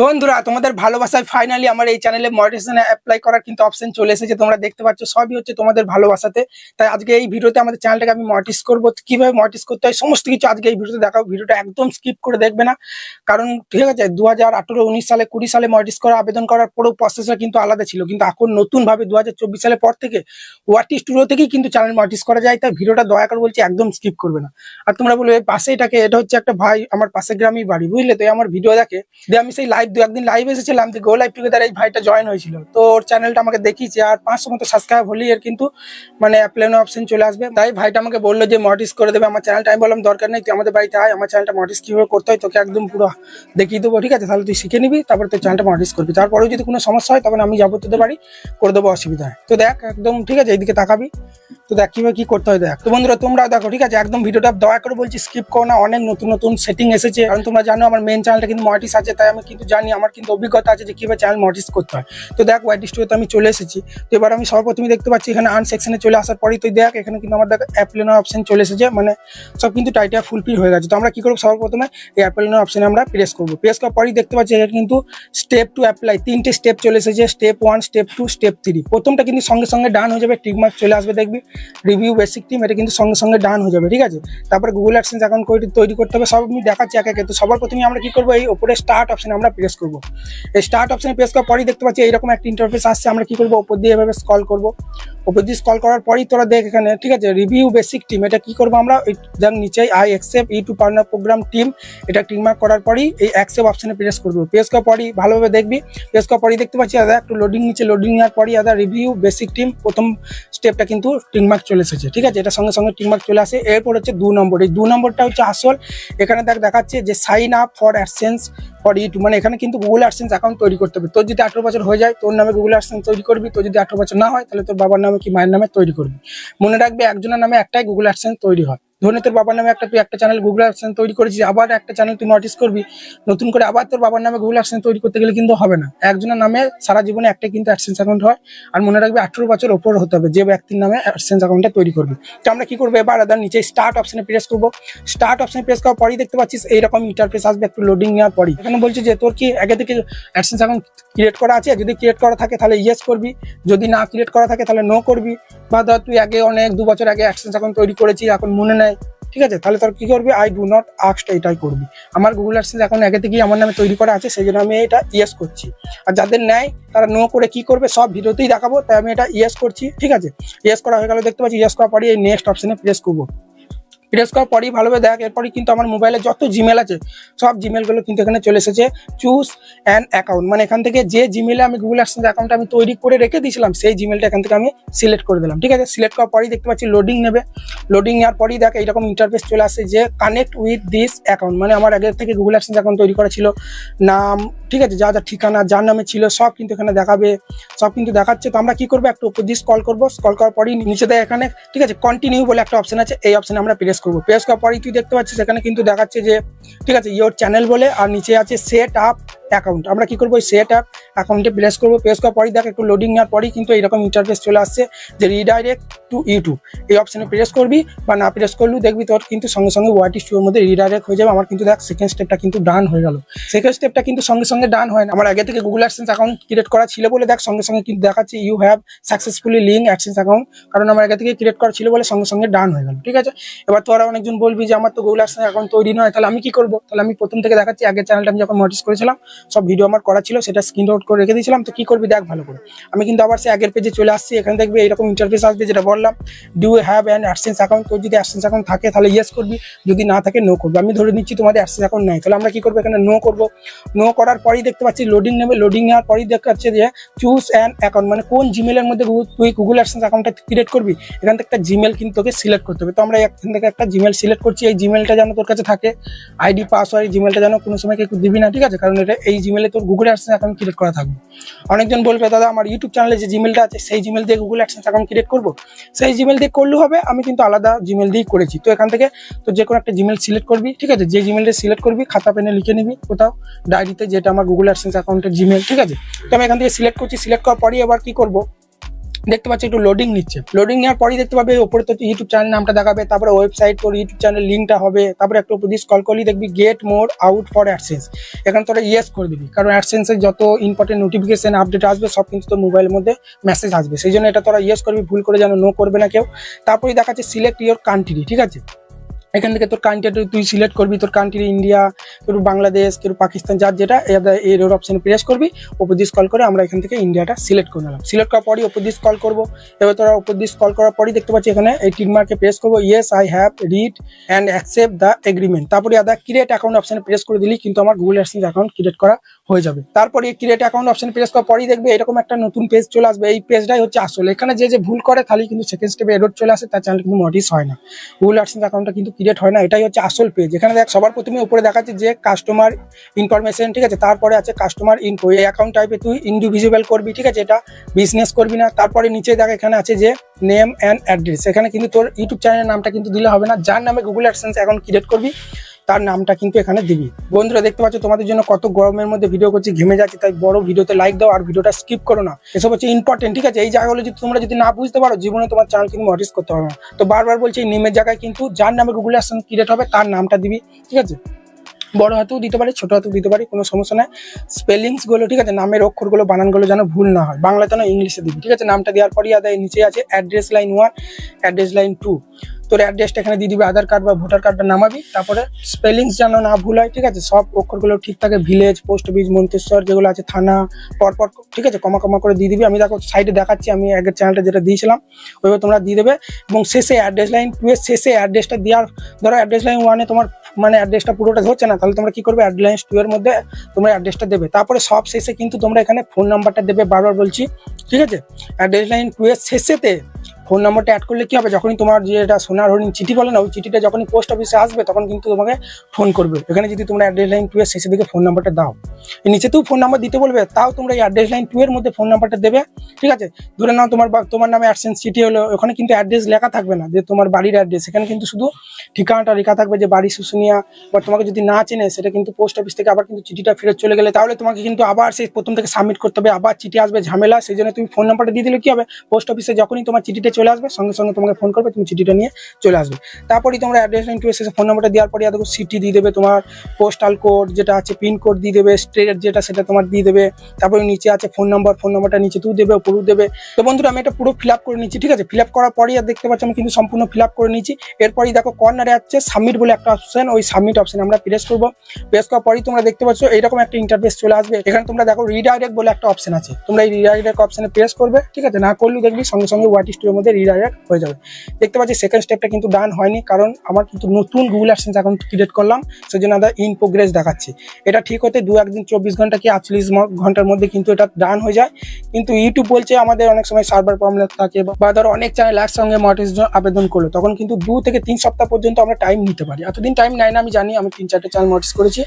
বন্ধুরা তোমাদের ভালোবাসায় ফাইনালি আমার এই চ্যানেলে মনিটাইজেশন অ্যাপ্লাই করার কিন্তু অপশন চলে এসেছে। তোমরা দেখতে পাচ্ছ সবই হচ্ছে তোমাদের ভালোবাসাতে। তাই আজকে এই ভিডিওতে আমাদের চ্যানেলটাকে আমি মনিটাইজ করব, কিভাবে মনিটাইজ করতে হয় সমস্ত কিছু আজকে এই ভিডিওতে দেখাবো। ভিডিওটা একদম স্কিপ করে দেখবে না, কারণ ঠিক আছে 2018, 19 সালে, 20 সালে মনিটাইজ করা আবেদন করার পুরো প্রসেসটা কিন্তু আলাদা ছিল, কিন্তু এখন নতুন ভাবে 2024 সালের পর থেকে ওয়াটি স্টুডিও থেকেই কিন্তু চ্যানেল মনিটাইজ করা যায়। তাই ভিডিওটা দয়া করে বলছি একদম স্কিপ করবে না। আর তোমরা বলবে পাশে এটাকে, এটা হচ্ছে একটা ভাই আমার পাশের গ্রামেই বাড়ি, বুঝলে? তো আমার ভিডিও দেখে দিয়ে আমি সেই লাইভ 2-1 দিন লাইভ এসেছিলাম, গো লাইভ টুগেদার এই ভাইটা জয়েন হয়েছিল, তো ওর চ্যানেলটা আমাকে দেখিয়েছে। আর 500 মতো সাবস্ক্রাইব হলেই এর কিন্তু মানে অ্যাপ্লাই অপশন চলে আসবে। তাই ভাইটা আমাকে বললো যে মনিটাইজ করে দেবে আমার চ্যানেলটা। আমি বললাম দরকার নেই, তুই আমাদের বাড়িতে আয়, আমার চ্যানেলটা মনিটাইজ কিভাবে করতে হয় তোকে একদম পুরো দেখিয়ে দেবো, ঠিক আছে? তাহলে তুই শিখে নিবি, তারপর তোর চ্যানেলটা মনিটাইজ করবি। তারপরেও যদি কোনো সমস্যা হয় তখন আমি যাবো তোদের বাড়ি, করে দেবো, অসুবিধা হয়। তো দেখ একদম ঠিক আছে, এইদিকে তাকাবি, তো দেখ কিভাবে কি করতে হয় দেখ। তো বন্ধুরা তোমরা দেখো, ঠিক আছে? একদম ভিডিওটা দয়া করে বলছি স্কিপ করো না, অনেক নতুন নতুন সেটিং এসেছে। কারণ তোমরা জানো আমার মেন চ্যানেলটা কিন্তু মনিটাইজ আছে, তাই আমি কিন্তু জানি, আমার কিন্তু অভিজ্ঞতা আছে যে কিভাবে চ্যানেল মনিটাইজ করতে হয়। তো দেখ ওয়াইটি স্টুডিওতে আমি চলে এসেছি। তো এবার আমি সর্বপ্রথমে দেখতে পাচ্ছি এখানে আর্ন সেকশনে চলে আসার পরেই তুই দেখ এখানে কিন্তু আমার দেখ অ্যাপ্লাই নাও অপশন চলে এসেছে, মানে সব কিন্তু টাইটেল ফুলফিল হয়ে গেছে। তো আমরা কি করবো, সর্বপ্রথমে এই অ্যাপ্লাই নাও অপশনে আমরা প্রেস করবো। প্রেস করার পরেই দেখতে পাচ্ছি এখানে কিন্তু স্টেপ টু অ্যাপ্লাই 3টে স্টেপ চলে এসেছে, স্টেপ 1, স্টেপ 2, স্টেপ 3। প্রথমটা কিন্তু সঙ্গে সঙ্গে ডান হয়ে যাবে, টিকমার্ক চলে আসবে, দেখবি রিভিউ বেসিক টিম, এটা কিন্তু সঙ্গে সঙ্গে ডান হয়ে যাবে, ঠিক আছে? তারপরে গুগল অ্যাডসেন্স অ্যাকাউন্ট তৈরি করতে হবে, সব আমি দেখাচ্ছি একে একে। তো সবার প্রথমে আমরা কি করবো, এই উপরে স্টার্ট অপশনে আমরা প্রেস করবো। এই স্টার্ট অপশনে প্রেস করার পরেই দেখতে পাচ্ছি এইরকম একটা ইন্টারফেস আসছে। আমরা কি করবো, উপর দিয়ে এভাবে স্ক্রল করবো। উপর দিয়ে স্ক্রল করার পরেই তোরা দেখ এখানে, ঠিক আছে, রিভিউ বেসিক টিম, এটা কি করবো আমরা, যার নিচে I accept YouTube partner program team, এটা টিকমার্ক করার পরেই এই অ্যাকসেপ্ট অপশনে প্রেস করবো। প্রেস করার পরেই ভালোভাবে দেখবি, প্রেস করার পরেই দেখতে পাচ্ছি দাদা একটু লোডিং নিচে, লোডিং নেওয়ার পরেই দাদা রিভিউ বেসিক টিম প্রথম স্টেপটা কিন্তু টিকমার্ক চলে এসেছে, ঠিক আছে? এটা সঙ্গে সঙ্গে টিকমার্ক চলে আসে। এরপর হচ্ছে 2 নম্বর, এই 2 নম্বরটা হচ্ছে আসল। এখানে দেখাচ্ছে যে sign up for AdSense for YouTube, মানে এখানে কিন্তু গুগল অ্যাডসেন্স অ্যাকাউন্ট তৈরি করতে হবে। তোর যদি 18 বছর হয়ে যায় তোর নামে গুগল অ্যাডসেন্স তৈরি করবি, তোর যদি 18 বছর না হয় তাহলে তোর বাবার নামে কি মায়ের নামে তৈরি করবি। মনে রাখবে একজনের নামে একটাই গুগল অ্যাডসেন্স তৈরি হয়। ধরে তোর বাবার নামে তুই একটা চ্যানেল গুগল অ্যাডসেন্স তৈরি করেছিস, আবার একটা চ্যানেল তুই নোটিস করবি নতুন করে, আবার তোর বাবার নামে গুগল অ্যাডসেন্স তৈরি করতে গেলে কিন্তু হবে না। একজনের নামে সারা জীবনে একটাই কিন্তু অ্যাডসেন্স অ্যাকাউন্ট হয়। আর মনে রাখবে 18 বছর ওপর হতে হবে যে ব্যক্তির নামে অ্যাডসেন্স অ্যাকাউন্টটা তৈরি করবি। তো আমরা কি করবো, এবার আদার নিচে স্টার্ট অপশনে প্রেস করবো। স্টার্ট অপশনে প্রেস করার পরেই দেখতে পাচ্ছিস এইরকম ইন্টারফেস আসবে, একটু লোডিং নেওয়ার পরেই এখানে বলছে যে তোর কি আগে থেকে অ্যাডসেন্স অ্যাকাউন্ট ক্রিয়েট করা আছে। যদি ক্রিয়েট করা থাকে তাহলে ইয়েস করবি, যদি না ক্রিয়েট করা থাকে তাহলে নো করবি। বা ধর তুই আগে অনেক 2 বছর আগে অ্যাডসেন্স অ্যাকাউন্ট তৈরি করেছিস, এখন মনে নেই, ঠিক আছে? তাহলে তোর কি করবি, আই ডু নট আস্ক, এটাই করবি। আমার গুগল অ্যাডসেন্স অ্যাকাউন্ট আগে থেকেই আমার নামে তৈরি করা আছে, সেই জন্য আমি এটা ইয়েস করছি। আর যাদের নেয় তারা নো করে কি করবে সব ভিডিওতেই দেখাবো, তাই আমি এটা ইয়েস করছি, ঠিক আছে? ইয়েস করা হয়ে গেল, দেখতে পাচ্ছি ইয়েস করার পরে এই নেক্সট অপশনে প্রেস করবো। প্রেস করার পরেই ভালোভাবে দেখ, এরপরই কিন্তু আমার মোবাইলে যত জিমেল আছে সব জিমেলগুলো কিন্তু এখানে চলে এসেছে। চুজ অ্যান অ্যাকাউন্ট, মানে এখান থেকে যে জিমেলে আমি গুগল অ্যাডসেন্স অ্যাকাউন্ট আমি তৈরি করে রেখে দিয়েছিলাম সেই জিমেলটা এখান থেকে আমি সিলেক্ট করে দিলাম, ঠিক আছে? সিলেক্ট করার পরেই দেখতে পাচ্ছি লোডিং নেবে। লোডিং নেওয়ার পরেই দেখ এইরকম ইন্টারফেস চলে আসে যে কানেক্ট উইথ দিস অ্যাকাউন্ট, মানে আমার আগে থেকে গুগল অ্যাডসেন্স অ্যাকাউন্ট তৈরি করা ছিল, নাম, ঠিক আছে, যা যা ঠিকানা যার নামে ছিল সব কিন্তু এখানে দেখাবে, সব কিন্তু দেখাচ্ছে। তো আমরা কি করবো, একটু উপর দিয়ে স্ক্রল করবো। স্ক্রল করার পরেই নিচে দেয় এখানে, ঠিক আছে, কন্টিনিউ বলে একটা অপশন আছে, এই অপশনে আমরা প্রেস করবো। প্রেস করার পরেই তুই দেখতে পাচ্ছিস এখানে কিন্তু দেখাচ্ছে যে, ঠিক আছে, ইয়োর চ্যানেল বলে, আর নিচে আছে সেট আপ অ্যাকাউন্ট। আমরা কি করবো, সেট আপ অ্যাকাউন্টে প্রেস করবো। প্রেস করার পরেই দেখ একটু লোডিং নেওয়ার পরেই কিন্তু এরকম ইন্টারফেস চলে আসছে যে রিডাইরেক্ট টু ইউটিউব, এই অপশনে প্রেস করবি বা না প্রেস করলেও দেখবি তোর কিন্তু সঙ্গে সঙ্গে ওয়াইটি স্টুডিওর মধ্যে রিডাইরেক্ট হয়ে যাবে। আমার কিন্তু দেখ সেকেন্ড স্টেপটা কিন্তু ডান হয়ে গেল। সেকেন্ড স্টেপটা কিন্তু সঙ্গে সঙ্গে ডান হয় না, আমার আগে থেকে গুগল অ্যাডসেন্স অ্যাকাউন্ট ক্রিয়েট করা ছিল বলে দেখ সঙ্গে সঙ্গে কিন্তু দেখাচ্ছে you have successfully link AdSense account, কারণ আমার আগে থেকে ক্রিয়েট করা ছিল বলে সঙ্গে সঙ্গে ডান হয়ে গেল, ঠিক আছে? এবার তোরা অনেকজন বলবি যে আমার তো গুগল অ্যাডসেন্স অ্যাকাউন্ট তৈরি নয়, তাহলে আমি কি করবো? তাহলে আমি প্রথম থেকে দেখাচ্ছি, আগের চ্যানেলটা আমি যখন মনিটাইজ করেছিলাম সব ভিডিও আমার করা ছিল, সেটা স্ক্রিন আউট করে রেখে দিয়েছিলাম। তো কি করবি দেখ ভালো করে, আমি কিন্তু আবার সে আগের পেজে চলে আসছি। এখানে দেখবি এইরকম ইন্টারফেস আসবে যেটা বললাম, do you have an AdSense account. তোর যদি অ্যাডসেন্স অ্যাকাউন্ট থাকে তাহলে ইয়েস করবি, যদি না থাকে নো করবি। আমি ধরে নিচ্ছি তোমাদের অ্যাডসেন্স অ্যাকাউন্ট নেই, তাহলে আমরা কি করবো, এখানে নো করবো। নো করার পরেই দেখতে পাচ্ছি লোডিং নেবে। লোডিং নেওয়ার পরেই দেখাচ্ছে যে চুজ অ্যান অ্যাকাউন্ট, মানে কোন জিমেলের মধ্যে তুই গুগল অ্যাডসেন্স অ্যাকাউন্টটা ক্রিয়েট করবি, এখান থেকে একটা জিমেল কিন্তু তোকে সিলেক্ট করতে হবে। তো আমরা এখান থেকে একটা জিমেল সিলেক্ট করছি। এই জিমেলটা যেন তোর কাছে থাকে, আইডি পাসওয়ার্ড, জিমেলটা যেন কোনো সময় কেউ দিবি না, ঠিক আছে? কারণ এটা এই জিমেলে তোর গুগল অ্যাডসেন্স অ্যাকাউন্ট ক্রিয়েট করা থাকবে। অনেকজন বলবে দাদা আমার ইউটিউব চ্যানেলে যে জিমেলটা আছে সেই জিমেল দিয়ে গুগল অ্যাডসেন্স অ্যাকাউন্ট ক্রিয়েট করবো, সেই জিমেল দিয়ে করলেও হবে, আমি কিন্তু আলাদা জিমেল দিয়েই করেছি। তো এখান থেকে তো যে কোনো একটা জিমেল সিলেক্ট করবি, ঠিক আছে? যে জিমেলটা সিলেক্ট করবি খাতা পেনে লিখে নিবি কোথাও ডায়েরিতে, যেটা আমার গুগল অ্যাডসেন্স অ্যাকাউন্টের জিমেল, ঠিক আছে? তো আমি এখান থেকে সিলেক্ট করছি। সিলেক্ট করার পরই এবার কি করবো, দেখতে পাচ্ছি একটু লোডিং নিচ্ছে। লোডিং নেওয়ার পরেই দেখতে পাবে ওপরে তো ইউটিউব চ্যানেল নামটা দেখাবে, তারপরে ওয়েবসাইট তোর ইউটিউব চ্যানেল লিঙ্কটা হবে, তারপরে একটু উপর দিয়ে স্ক্রল করলেই দেখবি get more out for AdSense. এখানে তোরা ইয়েস করে দিবি, কারণ অ্যাডসেন্সের যত ইম্পর্টেন্ট নোটিফিকেশন আপডেট আসবে সব কিন্তু তোর মোবাইলের মধ্যে মেসেজ আসবে, সেই জন্য এটা তোরা ইয়েস করবি, ভুল করে যেন নো করবে না কেউ। তারপরে দেখাচ্ছে সিলেক্ট ইয়োর কান্ট্রি, ঠিক আছে। এখান থেকে তোর কান্ট্রিটা তুই সিলেক্ট করবি, তোর কান্ট্রি ইন্ডিয়া, কেউ বাংলাদেশ, কেউ পাকিস্তান, যার যেটা এর অপশনে প্রেস করবি, ওপর দিয়ে স্ক্রল করে আমরা এখান থেকে ইন্ডিয়াটা সিলেক্ট করে নিলাম। সিলেক্ট করার পরই ওপর দিয়ে স্ক্রল করবো। এবার তোরা ওপর দিয়ে স্ক্রল করার পরই দেখতে পাচ্ছি এখানে এই টিক মার্কে প্রেস করবো, yes I have read and accept the agreement. তারপরে আদা ক্রিয়েট অ্যাকাউন্ট অপশনে প্রেস করে দিলি কিন্তু আমার গুগল অ্যাডসেন্স অ্যাকাউন্ট ক্রিয়েট করা হয়ে যাবে। তারপরে এই ক্রিয়েট অ্যাকাউন্ট অপশনে প্রেস করার পরই দেখবে এরকম একটা নতুন পেজ চলে আসবে। এই পেজটাই হচ্ছে আসলে, এখানে যে ভুল করে তাহলে কিন্তু সেকেন্ড স্টেপে এরর চলে আসে, তার চ্যানেল কিন্তু মনিটাইজ হয় না, গুগল অ্যাডসেন্স অ্যাকাউন্টটা কিন্তু ক্রিয়েট হয় না। এটাই হচ্ছে আসল পেজ। এখানে দেখ সবার প্রথমে উপরে দেখাচ্ছে যে কাস্টমার ইনফরমেশন, ঠিক আছে, তারপরে আছে কাস্টমার ইনফো। এই অ্যাকাউন্ট টাইপে তুই ইন্ডিভিজুয়াল করবি, ঠিক আছে, এটা বিজনেস করবি না। তারপরে নিচে দেখ এখানে আছে যে নেম অ্যান্ড অ্যাড্রেস। এখানে কিন্তু তোর ইউটিউব চ্যানেলের নামটা কিন্তু দিলে হবে না, যার নামে গুগল অ্যাডসেন্স অ্যাকাউন্ট ক্রিয়েট করবি তার নামটা কিন্তু এখানে দিবি। বন্ধুরা দেখতে পাচ্ছ তোমাদের জন্য কত গরমের মধ্যে ভিডিও করছি, ঘেমে যাচ্ছে, তাই বড় ভিডিওতে লাইক দাও আর ভিডিওটা স্কিপ করো না। এসব হচ্ছে ইম্পর্টেন্ট, ঠিক আছে। এই জায়গাগুলো যদি তোমরা না বুঝতে পারো জীবনে তোমার চ্যানেল কিন্তু মনিটাইজ করতে পারবে না। তো বারবার বলছি এই নেমের জায়গায় কিন্তু যার নামে গুগল অ্যাডসেন্স ক্রিয়েট হবে তার নামটা দিবি, ঠিক আছে। বড় হাতেও দিতে পারি, ছোট হাতেও দিতে পারি, কোনো সমস্যা নাই। স্পেলিংস গুলো, ঠিক আছে, নামের অক্ষরগুলো বানানগুলো যেন ভুল না হয়, বাংলাতে না ইংলিশে দিবি, ঠিক আছে। নামটা দেওয়ার পরই আদায় নিচে আছে অ্যাড্রেস লাইন 1, অ্যাড্রেস লাইন 2। তোর অ্যাড্রেসটা এখানে দিয়ে দিবি, আধার কার্ড বা ভোটার কার্ডটা নামাবি। তারপরে স্পেলিংস যেন না ভুল হয়, ঠিক আছে, সব অক্ষরগুলো ঠিক থাকে। ভিলেজ, পোস্ট অফিস, মন্তেশ্বর যেগুলো আছে, থানা, পরপর, ঠিক আছে, কমা কমা করে দিয়ে দিবি। আমি দেখো সাইডে দেখাচ্ছি, আমি আগের চ্যানেলটা যেটা দিয়েছিলাম ওইভাবে তোমরা দিয়ে দেবে। এবং শেষে অ্যাড্রেস লাইন 2 এর শেষে অ্যাড্রেসটা দেওয়ার, ধরো অ্যাড্রেস লাইন 1 এ তোমার মানে অ্যাড্রেসটা পুরোটা ধরছে না, তাহলে তোমরা কি করবে, অ্যাড্রেস লাইন 2 এর মধ্যে তোমরা অ্যাড্রেসটা দেবে। তারপরে সব শেষে কিন্তু তোমরা এখানে ফোন নাম্বারটা দেবে, বারবার বলছি, ঠিক আছে। অ্যাড্রেস লাইন 2 এর শেষেতে ফোন নাম্বারটা অ্যাড করলে কি হবে, যখনই তোমার যেটা সোনার হরিণ চিঠি বলে না, ওই চিঠিটা যখনই পোস্ট অফিসে আসবে তখন কিন্তু তোমাকে ফোন করবে। এখানে যদি তোমরা অ্যাড্রেস লাইন 2 এর শেষের দিকে ফোন নাম্বারটা দাও, নিচেতেও ফোন নাম্বার দিতে বলবে, তাও তোমরা এই অ্যাড্রেস লাইন 2 এর মধ্যে ফোন নাম্বারটা দেবে, ঠিক আছে। ধরে নাও তোমার নামে অ্যাডসেন্স চিঠি হলো, ওখানে কিন্তু অ্যাড্রেস লেখা থাকবে না যে তোমার বাড়ির অ্যাড্রেস, এখানে কিন্তু শুধু ঠিকানাটা লেখা থাকবে যে বাড়ি শুশুনিয়া। বা তোমাকে যদি না চেনে সেটা কিন্তু পোস্ট অফিস থেকে আবার কিন্তু চিঠিটা ফেরত চলে গেলে তাহলে তোমাকে কিন্তু আবার সেই প্রথম থেকে সাবমিট করতে হবে, আবার চিঠি আসবে, ঝামেলা। সেই জন্য তুমি ফোন নাম্বারটা দিয়ে দিলে কি হবে, পোস্ট অফিসে যখনই তোমার চিঠিটা চলে আসবে সঙ্গে সঙ্গে তোমাকে ফোন করবে, তুমি চিঠিটা নিয়ে চলে আসবে। তারপরেই তোমরা অ্যাড্রেস লাইন 2 এর শেষে ফোন নাম্বারটা দেওয়ার পরে দেখো সিটি দিয়ে দেবে, তোমার পোস্টাল কোড যেটা আছে, পিন কোড দিয়ে দেবে, স্টেট যেটা সেটা তোমার দিয়ে দেবে। তারপরে নিচে আছে ফোন নাম্বার, ফোন নাম্বারটা নিচে তুই দেবে, উপরেও দেবে। তো বন্ধুরা আমি এটা পুরো ফিল আপ করে নিচ্ছি, ঠিক আছে। ফিল আপ করার পরেই আর দেখতে পাচ্ছি আমি কিন্তু সম্পূর্ণ ফিল আপ করে নিচ্ছি। এরপরই দেখো কর্নারে আছে সাবমিট বলে একটা অপশন, ওই সাবমিট অপশন আমরা প্রেস করবো। প্রেস করার পরেই তোমরা দেখতে পাচ্ছ এইরকম একটা ইন্টারফেস চলে আসবে। এখানে তোমরা দেখো রিডাইরেক্ট বলে একটা অপশন আছে, তোমরা এই রিডাইরেক্ট অপশনে প্রেস করবে, ঠিক আছে। না করলেও দেখবি সঙ্গে সঙ্গে ওয়াট স্টুডিওর মধ্যে রিডাইরেক্ট হয়ে যাবে। দেখতে পাচ্ছি সেকেন্ড স্টেপটা কিন্তু ডান হয়নি, কারণ আমার কিন্তু নতুন গুগল অ্যাডসেন্স অ্যাকাউন্ট ক্রিয়েট করলাম, সেজন্য আমাদের ইন প্রোগ্রেস দেখাচ্ছে। এটা ঠিক হতে 2-1 দিন 24 ঘন্টা কি 48 ঘন্টার মধ্যে কিন্তু এটা ডান হয়ে যায়। কিন্তু ইউটিউব বলছে আমাদের অনেক সময় সার্ভার প্রবলেম থাকে, বা ধরো অনেক চ্যানেল একসঙ্গে মনিটাইজেশন আবেদন করলো, তখন কিন্তু 2 থেকে 3 সপ্তাহ পর্যন্ত আমরা টাইম নিতে পারি। এতদিন টাইম নেয় না আমি জানি, আমি 3-4টে চ্যানেল মনিটাইজ করেছি।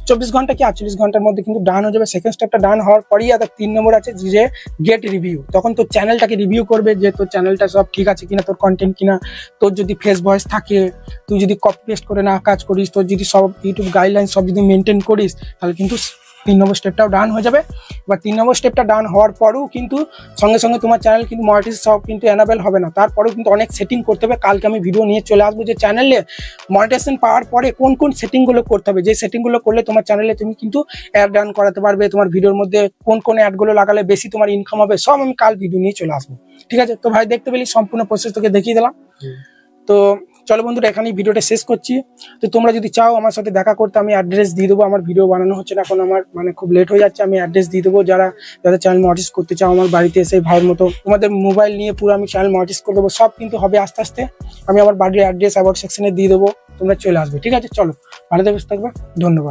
24 ঘন্টা কি 48 ঘন্টার মধ্যে কিন্তু ডান হয়ে যাবে। সেকেন্ড স্টেপটা ডান হওয়ার পরেই আবার 3 নম্বর আছে যে গেট রিভিউ। তখন তোর চ্যানেলটাকে রিভিউ করবে যে তোর চ্যানেলটা সব ঠিক আছে কিনা, তোর কন্টেন্ট কিনা, তোর যদি ফেস ভয়েস থাকে, তুই যদি কপি পেস্ট করে না কাজ করিস, তোর যদি সব ইউটিউব গাইডলাইন সব যদি মেনটেন করিস, তাহলে কিন্তু 3 নম্বর স্টেপটাও ডান হয়ে যাবে। এবার 3 নম্বর স্টেপটা ডান হওয়ার পরেও কিন্তু সঙ্গে সঙ্গে তোমার চ্যানেল কিন্তু মনিটাইজ সব কিন্তু এনাবেল হবে না, তারপরেও কিন্তু অনেক সেটিং করতে হবে। কালকে আমি ভিডিও নিয়ে চলে আসবো যে চ্যানেলে মনিটাইজেশন পাওয়ার পরে কোন কোন সেটিংগুলো করতে হবে, যে সেটিংগুলো করলে তোমার চ্যানেলে তুমি কিন্তু অ্যাড রান করাতে পারবে, তোমার ভিডিওর মধ্যে কোন কোন অ্যাডগুলো লাগালে বেশি তোমার ইনকাম হবে, সব আমি কাল ভিডিও নিয়ে চলে আসবো, ঠিক আছে। তো ভাই দেখতে পেলি সম্পূর্ণ প্রসেস তোকে দেখিয়ে দিলাম। তো চলো বন্ধুরা এখানেই ভিডিওটা শেষ করছি। তো তোমরা যদি চাও আমার সাথে দেখা করতে, আমি অ্যাড্রেস দিয়ে দেবো। আমার ভিডিও বানানো হচ্ছে না এখন, আমার মানে খুব লেট হয়ে যাচ্ছে, আমি অ্যাড্রেস দিয়ে দেবো। যারা চ্যানেল মনিটাইজ করতে চাও আমার বাড়িতে এসে ভাইয়ের মতো তোমাদের মোবাইল নিয়ে পুরো আমি চ্যানেল মনিটাইজ করে দেবো, সব কিন্তু হবে আস্তে আস্তে। আমি আমার বাড়ির অ্যাড্রেস অ্যাবাউট সেকশনে দিয়ে দেবো, তোমরা চলে আসবে, ঠিক আছে। চলো ভালো থাকবে, ধন্যবাদ।